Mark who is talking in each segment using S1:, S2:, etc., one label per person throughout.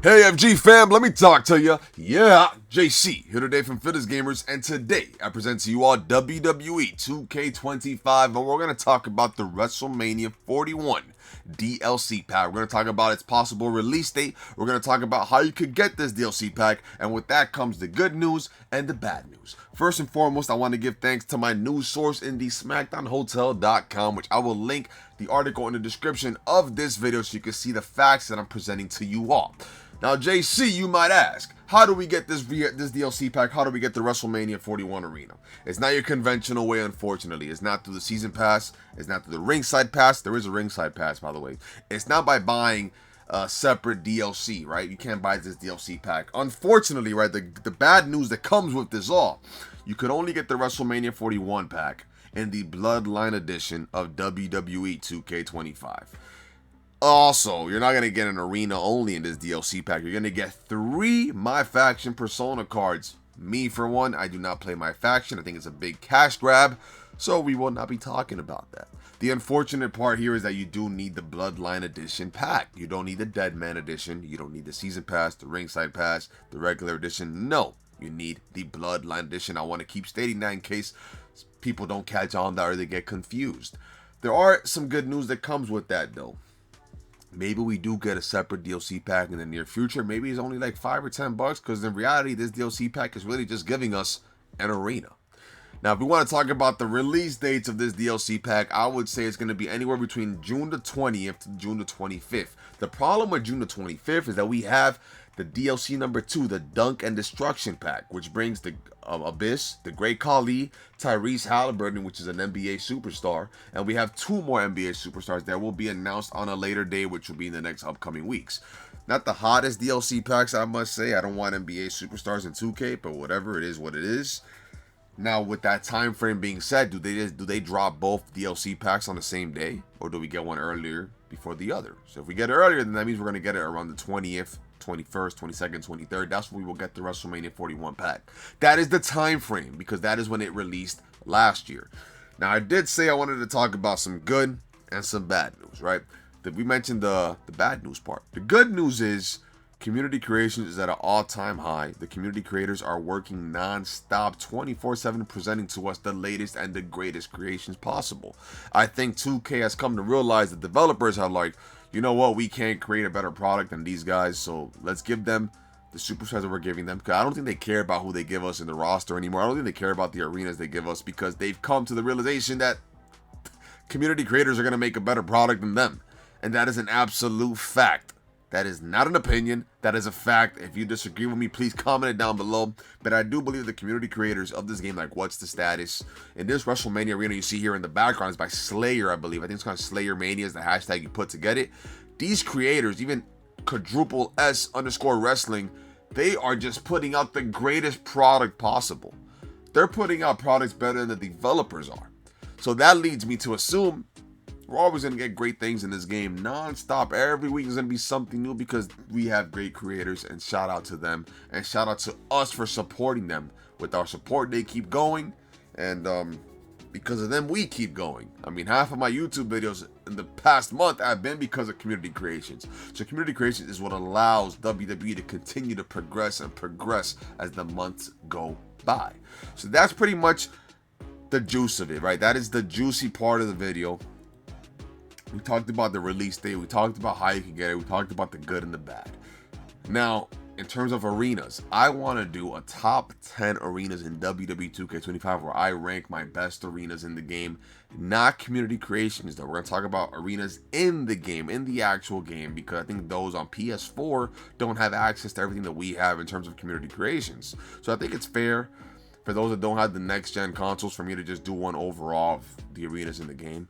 S1: Hey FG fam, let me talk to ya. Yeah, JC here today from Fitness Gamers, and today I present to you all WWE 2K25, and we're going to talk about the WrestleMania 41 DLC pack. We're going to talk about its possible release date. We're going to talk about how you could get this DLC pack, and with that comes the good news and the bad news. First and foremost, I want to give thanks to my news source in the SmackDownHotel.com, which I will link the article in the description of this video so you can see the facts that I'm presenting to you all. Now, JC, you might ask, how do we get this DLC pack? How do we get the WrestleMania 41 arena? It's not your conventional way, unfortunately. It's not through the season pass. It's not through the ringside pass. There is a ringside pass, by the way. It's not by buying a separate DLC, right? You can't buy this DLC pack. Unfortunately, right, the bad news that comes with this all, you could only get the WrestleMania 41 pack in the Bloodline edition of WWE 2K25. Also, you're not going to get an arena only in this DLC pack. You're going to get 3 My Faction Persona cards. Me, for one, I do not play My Faction. I think it's a big cash grab, so we will not be talking about that. The unfortunate part here is that you do need the Bloodline Edition pack. You don't need the Deadman Edition. You don't need the Season Pass, the Ringside Pass, the regular edition. No, you need the Bloodline Edition. I want to keep stating that in case people don't catch on that or they get confused. There are some good news that comes with that, though. Maybe we do get a separate DLC pack in the near future. Maybe it's only like $5 or $10, because in reality, this DLC pack is really just giving us an arena. Now, if we want to talk about the release dates of this DLC pack, I would say it's going to be anywhere between June the 20th to June the 25th. The problem with June the 25th is that we have the DLC number 2, the Dunk and Destruction pack, which brings the Abyss, the Great Khali, Tyrese Halliburton, which is an NBA superstar, and we have 2 more NBA superstars that will be announced on a later day, which will be in the next upcoming weeks. Not the hottest DLC packs, I must say. I don't want NBA superstars in 2K, but whatever, it is what it is. Now, with that time frame being said, do they drop both DLC packs on the same day, or do we get one earlier before the other? So if we get it earlier, then that means we're going to get it around the 20th, 21st, 22nd, 23rd. That's when we will get the WrestleMania 41 pack. That is the time frame, because that is when it released last year. Now, I did say I wanted to talk about some good and some bad news, right? We mentioned the bad news part. The good news is community creations is at an all-time high. The community creators are working non-stop, 24/7, presenting to us the latest and the greatest creations possible. I think 2K has come to realize that developers are like, you know what, we can't create a better product than these guys, so let's give them the superstars that we're giving them. Because I don't think they care about who they give us in the roster anymore. I don't think they care about the arenas they give us, because they've come to the realization that community creators are going to make a better product than them. And that is an absolute fact. That is not an opinion. That is a fact. If you disagree with me, please comment it down below. But I do believe the community creators of this game, like What's the Status, in this WrestleMania arena you see here in the background is by Slayer, I believe. I think it's called Slayer Mania is the hashtag you put to get it. These creators, even quadruple S_wrestling, they are just putting out the greatest product possible. They're putting out products better than the developers are. So that leads me to assume we're always going to get great things in this game non-stop. Every week is going to be something new, because we have great creators, and shout out to them, and shout out to us for supporting them. With our support, they keep going, and because of them, we keep going. I mean, half of my YouTube videos in the past month have been because of community creations. So community creations is what allows WWE to continue to progress and progress as the months go by. So that's pretty much the juice of it, right? That is the juicy part of the video. We talked about the release date. We talked about how you can get it. We talked about the good and the bad. Now, in terms of arenas, I want to do a top 10 arenas in WWE 2K25 where I rank my best arenas in the game. Not community creations, though. We're going to talk about arenas in the game, in the actual game, because I think those on PS4 don't have access to everything that we have in terms of community creations. So I think it's fair for those that don't have the next-gen consoles for me to just do one overall of the arenas in the game.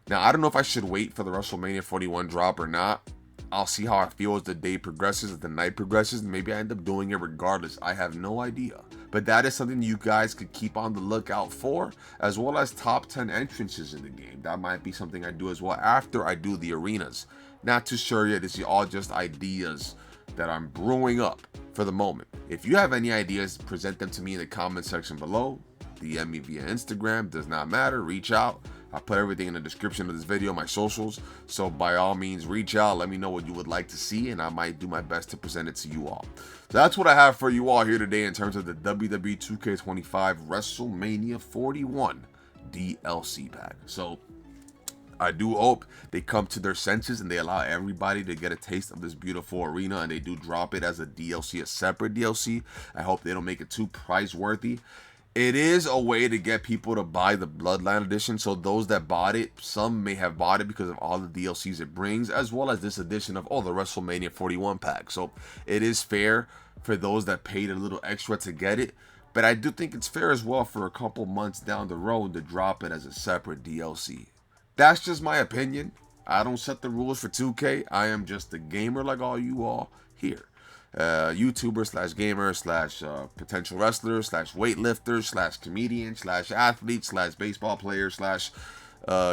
S1: Now, I don't know if I should wait for the WrestleMania 41 drop or not. I'll see how I feel as the day progresses, as the night progresses, and maybe I end up doing it regardless. I have no idea. But that is something you guys could keep on the lookout for, as well as top 10 entrances in the game. That might be something I do as well after I do the arenas. Not too sure yet. This is all just ideas that I'm brewing up for the moment. If you have any ideas, present them to me in the comment section below. DM me via Instagram. Does not matter. Reach out. I put everything in the description of this video, my socials. So by all means, reach out. Let me know what you would like to see, and I might do my best to present it to you all. So that's what I have for you all here today in terms of the WWE 2K25 WrestleMania 41 DLC pack. So I do hope they come to their senses and they allow everybody to get a taste of this beautiful arena, and they do drop it as a DLC, a separate DLC. I hope they don't make it too price worthy. It is a way to get people to buy the Bloodline Edition, so those that bought it, some may have bought it because of all the DLCs it brings, as well as this edition of, the WrestleMania 41 pack. So it is fair for those that paid a little extra to get it, but I do think it's fair as well for a couple months down the road to drop it as a separate DLC. That's just my opinion. I don't set the rules for 2K. I am just a gamer like all you all here. YouTuber slash gamer slash potential wrestler slash weightlifter slash comedian slash athlete slash baseball player slash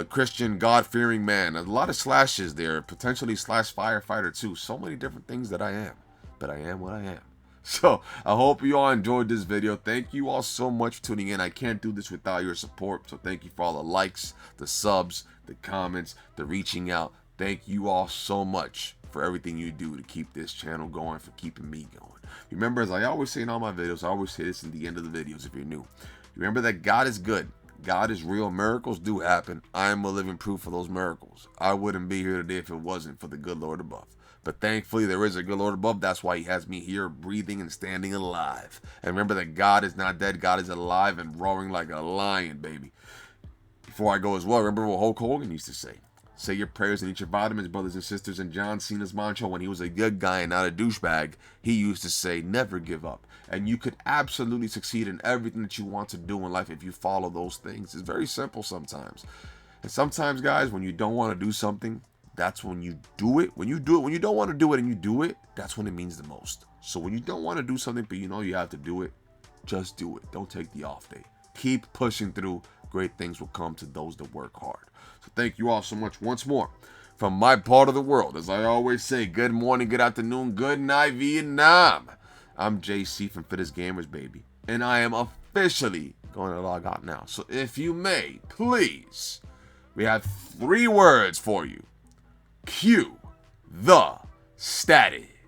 S1: Christian God-fearing man. A lot of slashes there. Potentially slash firefighter too. So many different things that I am. But I am what I am. So I hope you all enjoyed this video. Thank you all so much for tuning in. I can't do this without your support. So thank you for all the likes, the subs, the comments, the reaching out. Thank you all so much for everything you do to keep this channel going, for keeping me going. Remember, as I always say in all my videos, I always say this in the end of the videos if you're new. Remember that God is good. God is real. Miracles do happen. I am a living proof of those miracles. I wouldn't be here today if it wasn't for the good Lord above. But thankfully, there is a good Lord above. That's why he has me here breathing and standing alive. And remember that God is not dead. God is alive and roaring like a lion, baby. Before I go as well, remember what Hulk Hogan used to say. Say your prayers and eat your vitamins, brothers and sisters. And John Cena's mantra when he was a good guy and not a douchebag, he used to say, never give up. And you could absolutely succeed in everything that you want to do in life if you follow those things. It's very simple sometimes. And sometimes, guys, when you don't want to do something, that's when you do it. When you do it, when you don't want to do it and you do it, that's when it means the most. So when you don't want to do something, but you know you have to do it, just do it. Don't take the off day. Keep pushing through. Great things will come to those that work hard. So thank you all so much once more from my part of the world. As I always say, good morning, good afternoon, good night, Vietnam. I'm JC from Fittest Gamers, baby. And I am officially going to log out now. So if you may, please, we have 3 words for you. Cue the static.